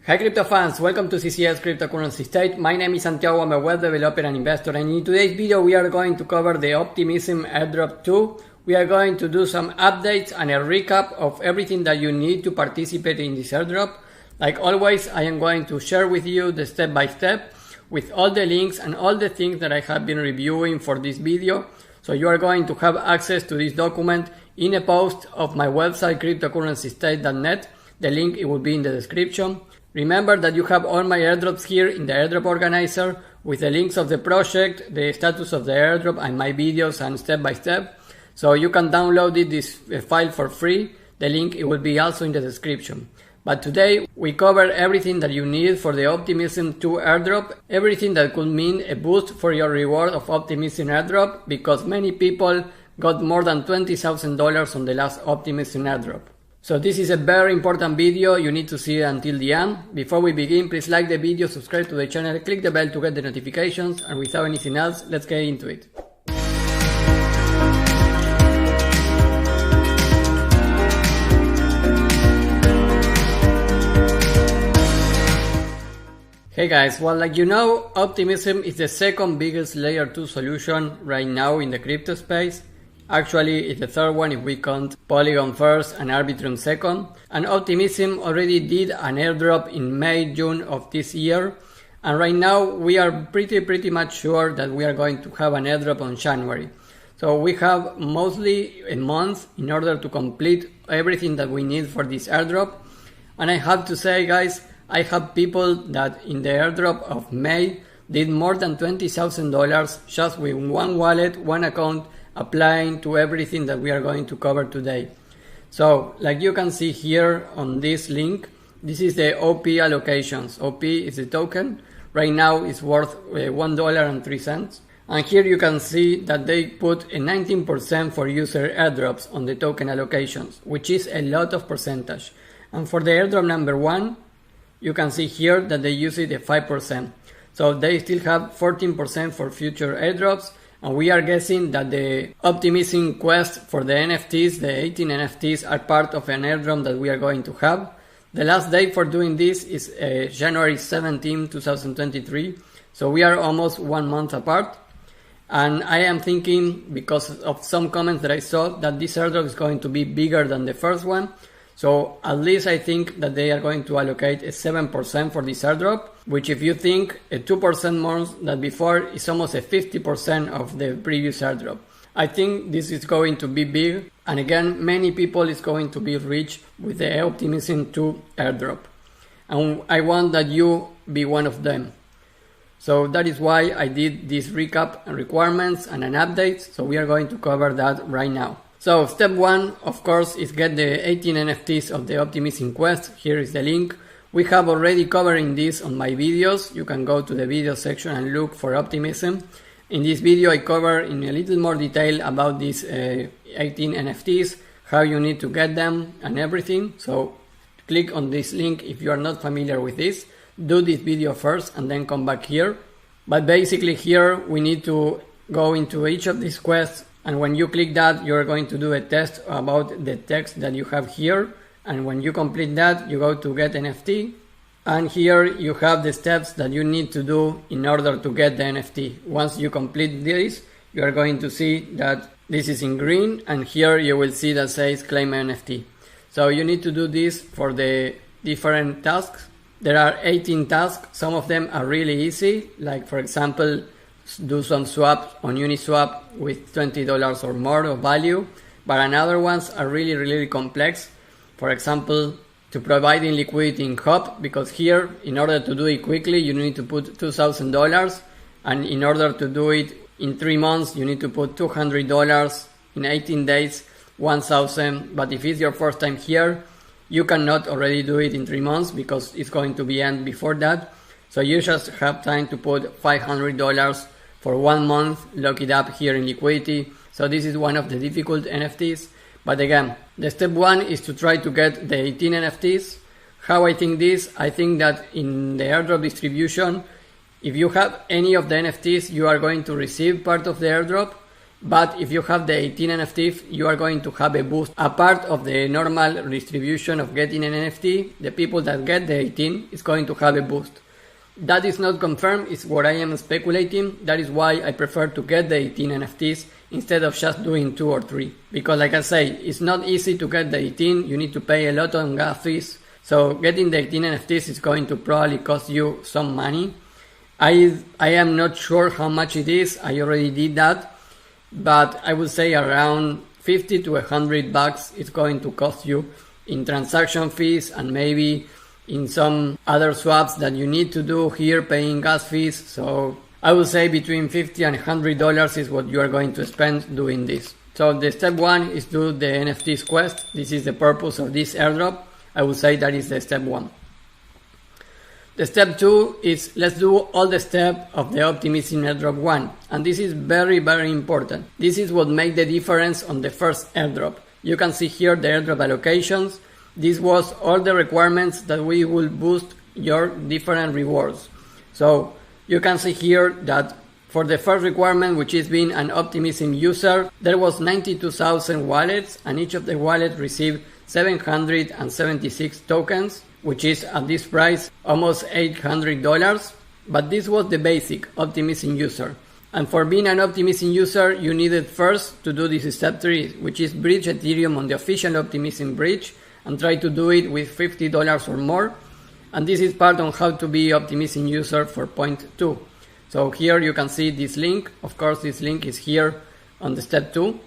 Hi crypto fans, welcome to CCS Cryptocurrency State. My name is Santiago, I'm a web developer and investor, and in today's video we are going to cover the Optimism Airdrop 2. We are going to do some updates and a recap of everything that you need to participate in this airdrop. Like always, I am going to share with you the step-by-step with all the links and all the things that I have been reviewing for this video. So you are going to have access to this document in a post of my website cryptocurrencystate.net. The link it will be in the description. Remember that you have all my airdrops here in the airdrop organizer with the links of the project, the status of the airdrop, and my videos and step by step. So you can download this file for free. The link it will be also in the description. But today we cover everything that you need for the Optimism 2 airdrop, everything that could mean a boost for your reward of Optimism airdrop, because many people got more than $20,000 on the last Optimism airdrop. So this is a very important video, you need to see it until the end. Before we begin, please like the video, subscribe to the channel, click the bell to get the notifications, and without anything else, let's get into it. Hey guys, well, like you know, Optimism is the second biggest layer 2 solution right now in the crypto space. Actually, it's the third one if we count Polygon first and Arbitrum second. And Optimism already did an airdrop in May, June of this year. And right now we are pretty much sure that we are going to have an airdrop on January. So we have mostly a month in order to complete everything that we need for this airdrop. And I have to say, guys, I have people that in the airdrop of May did more than $20,000 just with one wallet, one account, applying to everything that we are going to cover today. So like you can see here on this link, this is the OP allocations. OP is the token. Right now it's worth $1.03. And here you can see that they put a 19% for user airdrops on the token allocations, which is a lot of percentage. And for the airdrop number 1, you can see here that they use it at 5%. So they still have 14% for future airdrops. And we are guessing that the Optimism quest for the NFTs, the 18 NFTs, are part of an airdrop that we are going to have. The last date for doing this is January 17, 2023. So we are almost 1 month apart. And I am thinking, because of some comments that I saw, that this airdrop is going to be bigger than the first one. So at least I think that they are going to allocate a 7% for this airdrop, which if you think a 2% more than before is almost a 50% of the previous airdrop. I think this is going to be big, and again, many people is going to be rich with the Optimism 2 airdrop. And I want that you be one of them. So that is why I did this recap and requirements and an update. So we are going to cover that right now. So step 1, of course, is get the 18 NFTs of the Optimism quest. Here is the link. We have already covering this on my videos. You can go to the video section and look for Optimism. In this video I cover in a little more detail about these 18 NFTs, how you need to get them and everything. So click on this link if you are not familiar with this. Do this video first and then come back here. But basically here we need to go into each of these quests. And when you click that, you're going to do a test about the text that you have here. And when you complete that, you go to get NFT. And here you have the steps that you need to do in order to get the NFT. Once you complete this, you are going to see that this is in green. And here you will see that says claim NFT. So you need to do this for the different tasks. There are 18 tasks. Some of them are really easy. Like for example, do some swaps on Uniswap with $20 or more of value, but another ones are really complex. For example, to providing liquidity in HOP, because here in order to do it quickly you need to put $2,000, and in order to do it in 3 months you need to put $200, in 18 days 1,000. But if it's your first time here, you cannot already do it in 3 months because it's going to be end before that. So you just have time to put $500 for 1 month, lock it up here in liquidity. So this is one of the difficult NFTs. But again, the step 1 is to try to get the 18 NFTs. How I think this? I think that in the airdrop distribution, if you have any of the NFTs, you are going to receive part of the airdrop. But if you have the 18 NFTs, you are going to have a boost. A part of the normal distribution of getting an NFT, the people that get the 18 is going to have a boost. That is not confirmed, it's what I am speculating. That is why I prefer to get the 18 NFTs instead of just doing 2 or 3. Because like I say, it's not easy to get the 18, you need to pay a lot on gas fees. So getting the 18 NFTs is going to probably cost you some money. I am not sure how much it is, I already did that. But I would say around 50 to $100 it's going to cost you in transaction fees and maybe in some other swaps that you need to do here, paying gas fees. So I would say between $50 and $100 is what you are going to spend doing this. So the step 1 is do the NFTs quest. This is the purpose of this airdrop. I would say that is the step 1. The step 2 is let's do all the steps of the Optimism airdrop 1. And this is very, very important. This is what makes the difference on the first airdrop. You can see here the airdrop allocations. This was all the requirements that we will boost your different rewards. So you can see here that for the first requirement, which is being an Optimism user, there was 92,000 wallets and each of the wallets received 776 tokens, which is at this price almost $800. But this was the basic Optimism user. And for being an Optimism user, you needed first to do this step 3, which is bridge Ethereum on the official Optimism bridge and try to do it with $50 or more. And this is part on how to be Optimism user for point 2. So here you can see this link. Of course, this link is here on the step 2.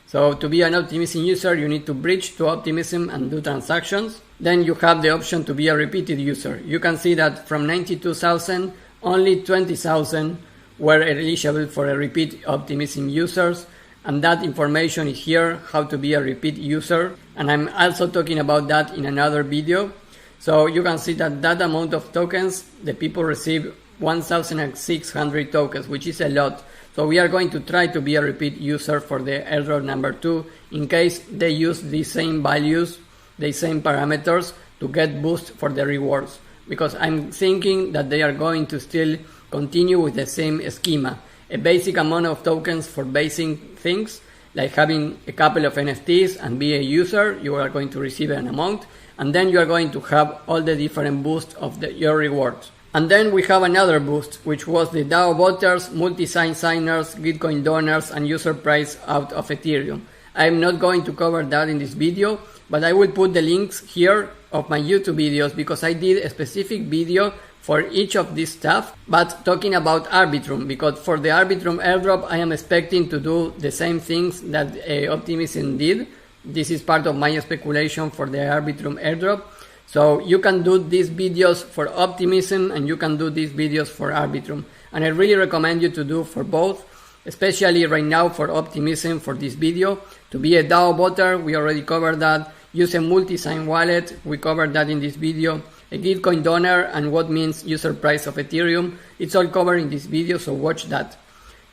So to be an Optimism user, you need to bridge to Optimism and do transactions. Then you have the option to be a repeated user. You can see that from 92,000, only 20,000 were eligible for a repeat Optimism users. And that information is here, how to be a repeat user. And I'm also talking about that in another video. So you can see that that amount of tokens, the people receive 1,600 tokens, which is a lot. So we are going to try to be a repeat user for the airdrop number 2 in case they use the same values, the same parameters to get boost for the rewards. Because I'm thinking that they are going to still continue with the same schema. A basic amount of tokens for basic things, like having a couple of NFTs and be a user, you are going to receive an amount, and then you are going to have all the different boosts of your rewards. And then we have another boost, which was the DAO voters, multi-sign signers, Gitcoin donors, and user price out of Ethereum. I am not going to cover that in this video, but I will put the links here of my YouTube videos because I did a specific video for each of this stuff, but talking about Arbitrum, because for the Arbitrum airdrop I am expecting to do the same things that Optimism did. This is part of my speculation for the Arbitrum airdrop. So you can do these videos for Optimism and you can do these videos for Arbitrum. And I really recommend you to do for both, especially right now for Optimism for this video. To be a DAO voter, we already covered that. Use a multi-sign wallet, we covered that in this video. A Gitcoin donor and what means user price of Ethereum. It's all covered in this video, so watch that.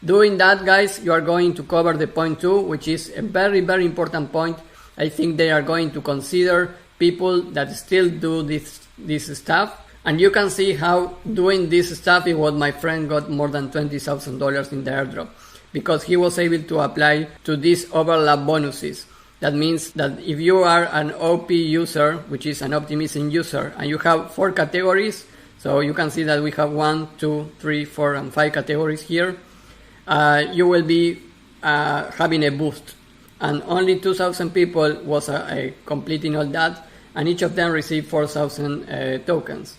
Doing that, guys, you are going to cover the point 2, which is a very, very important point. I think they are going to consider people that still do this stuff. And you can see how doing this stuff is what my friend got more than $20,000 in the airdrop. Because he was able to apply to these overlap bonuses. That means that if you are an OP user, which is an Optimism user, and you have 4 categories, so you can see that we have 1, 2, 3, 4, and 5 categories here, you will be having a boost. And only 2,000 people was completing all that, and each of them received 4,000 tokens.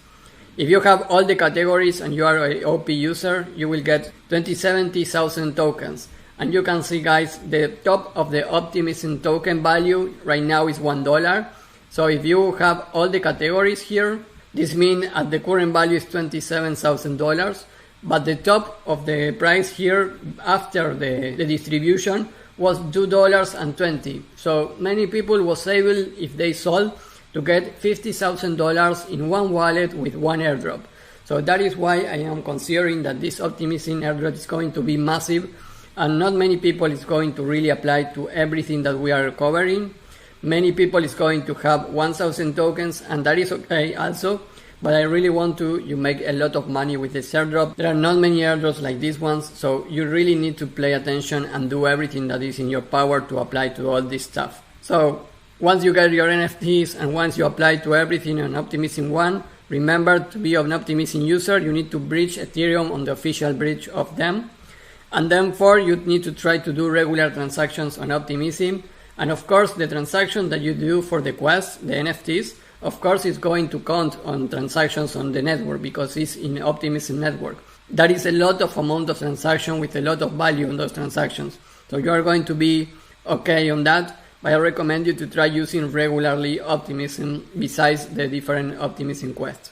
If you have all the categories and you are an OP user, you will get 70,000 tokens. And you can see, guys, the top of the Optimism token value right now is $1. So if you have all the categories here, this means at the current value is $27,000. But the top of the price here after the distribution was $2.20. So many people was able, if they sold, to get $50,000 in one wallet with one airdrop. So that is why I am considering that this Optimism airdrop is going to be massive. And not many people is going to really apply to everything that we are covering. Many people is going to have 1,000 tokens, and that is okay also. but I really want you make a lot of money with this airdrop. There are not many airdrops like these ones, so you really need to pay attention and do everything that is in your power to apply to all this stuff. So once you get your NFTs and once you apply to everything on Optimism 1, remember to be an Optimism user, you need to bridge Ethereum on the official bridge of them. And then 4, you need to try to do regular transactions on Optimism. And of course, the transaction that you do for the quest, the NFTs, of course, is going to count on transactions on the network because it's in Optimism network. That is a lot of amount of transaction with a lot of value in those transactions. So you are going to be okay on that, but I recommend you to try using regularly Optimism besides the different Optimism quests.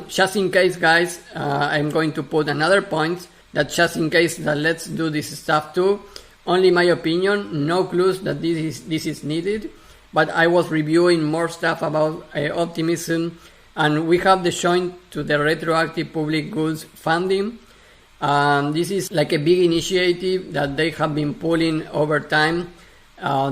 Just in case, guys, I'm going to put another point that just in case that let's do this stuff too. Only my opinion, no clues that this is needed, but I was reviewing more stuff about Optimism, and we have the join to the retroactive public goods funding. This is like a big initiative that they have been pulling over time. I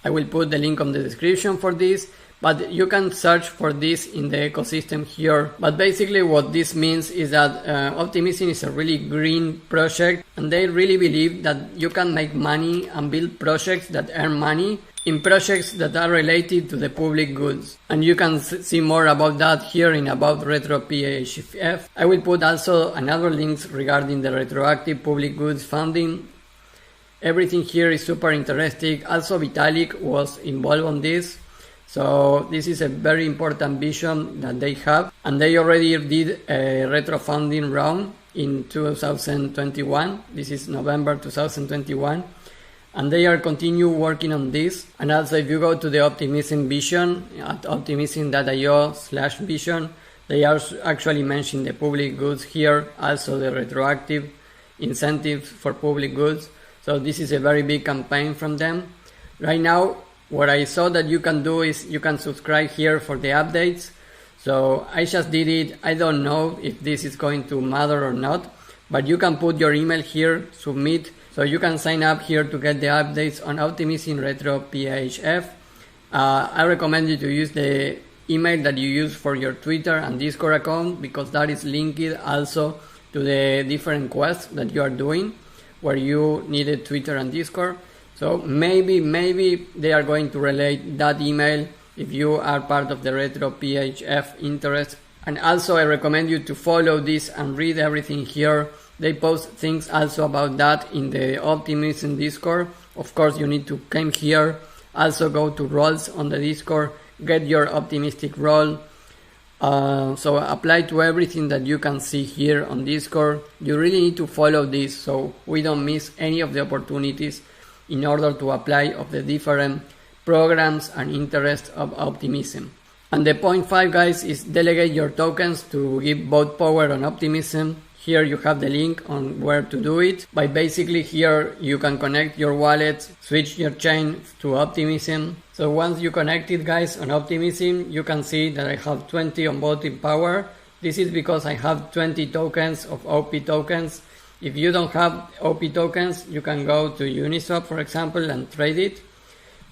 will put the link on the description for this, but you can search for this in the ecosystem here. But basically what this means is that Optimism is a really green project, and they really believe that you can make money and build projects that earn money in projects that are related to the public goods. And you can see more about that here in About Retro PHF. I will put also another links regarding the retroactive public goods funding. Everything here is super interesting. Also Vitalik was involved on this. So this is a very important vision that they have, and they already did a retro funding round in 2021. This is November 2021, and they are continue working on this. And also if you go to the Optimism vision at optimism.io/vision, they are actually mentioning the public goods here, also the retroactive incentives for public goods. So this is a very big campaign from them. Right now, what I saw that you can do is you can subscribe here for the updates. So I just did it. I don't know if this is going to matter or not, but you can put your email here, submit. So you can sign up here to get the updates on Optimism Retro PHF. I recommend you to use the email that you use for your Twitter and Discord account, because that is linked also to the different quests that you are doing where you needed Twitter and Discord. So maybe they are going to relate that email if you are part of the Retro PHF interest. And also I recommend you to follow this and read everything here. They post things also about that in the Optimism Discord. Of course, you need to come here, also go to roles on the Discord, get your optimistic role. So apply to everything that you can see here on Discord. You really need to follow this so we don't miss any of the opportunities in order to apply of the different programs and interests of Optimism. And the point 5, guys, is delegate your tokens to give both power on Optimism. Here you have the link on where to do it. By basically here you can connect your wallet, switch your chain to Optimism. So once you connect it, guys, on Optimism, you can see that I have 20 on voting power. This is because I have 20 tokens of OP tokens. If you don't have OP tokens, you can go to Uniswap, for example, and trade it.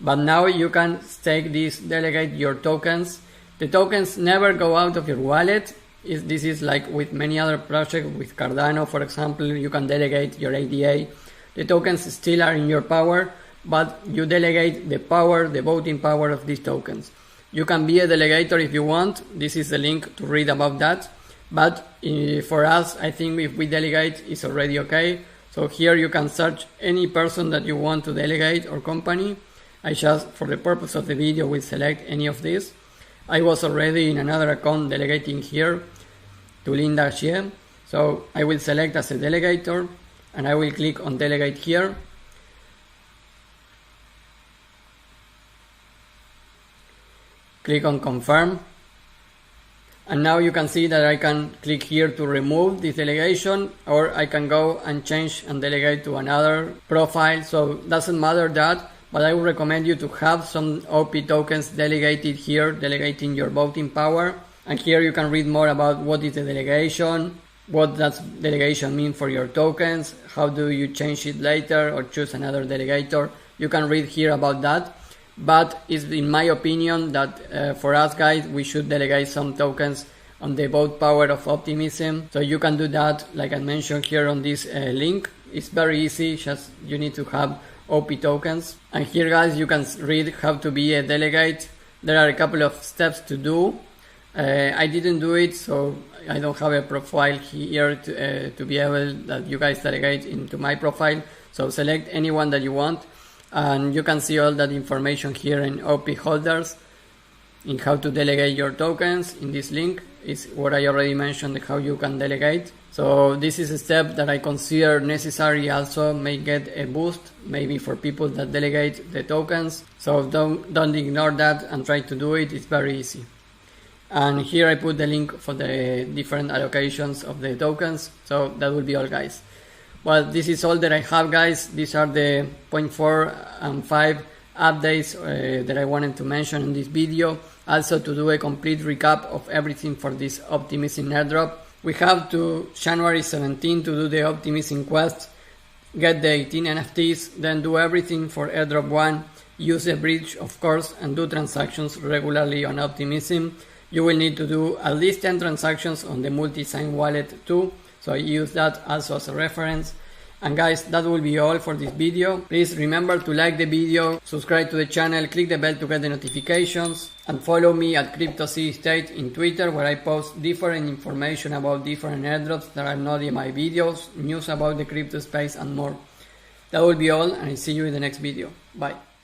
But now you can stake this, delegate your tokens. The tokens never go out of your wallet. This is like with many other projects, with Cardano, for example, you can delegate your ADA. The tokens still are in your power, but you delegate the power, the voting power of these tokens. You can be a delegator if you want. This is the link to read about that. But for us, I think if we delegate, it's already okay. So here you can search any person that you want to delegate or company. I just, for the purpose of the video, will select any of these. I was already in another account delegating here to Linda Xie. So I will select as a delegator and I will click on delegate here. Click on confirm. And now you can see that I can click here to remove this delegation, or I can go and change and delegate to another profile. So it doesn't matter that, but I would recommend you to have some OP tokens delegated here, delegating your voting power. And here you can read more about what is the delegation, what does delegation mean for your tokens, how do you change it later or choose another delegator. You can read here about that. but it's in my opinion that for us guys, we should delegate some tokens on the vote power of Optimism. So you can do that, like I mentioned here on this link. It's very easy, just you need to have OP tokens. And here guys, you can read how to be a delegate. There are a couple of steps to do. I didn't do it, so I don't have a profile here to be able that you guys delegate into my profile. So select anyone that you want, and you can see all that information here in OP holders, in how to delegate your tokens. In this link is what I already mentioned, how you can delegate. So this is a step that I consider necessary, also may get a boost maybe for people that delegate the tokens. So don't ignore that and try to do it. It's very easy. And here I put the link for the different allocations of the tokens. So that will be all guys. Well, this is all that I have guys. These are the 0.4 and 5 updates that I wanted to mention in this video. Also to do a complete recap of everything for this Optimism airdrop. We have to January 17 to do the Optimism quest, get the 18 NFTs, then do everything for airdrop 1, use the bridge of course, and do transactions regularly on Optimism. You will need to do at least 10 transactions on the multi-sign wallet too, so I use that also as a reference. And guys, that will be all for this video. Please remember to like the video, subscribe to the channel, click the bell to get the notifications, and follow me at CryptoCityState in Twitter, where I post different information about different airdrops that are not in my videos, news about the crypto space and more. That will be all, and I see you in the next video. Bye.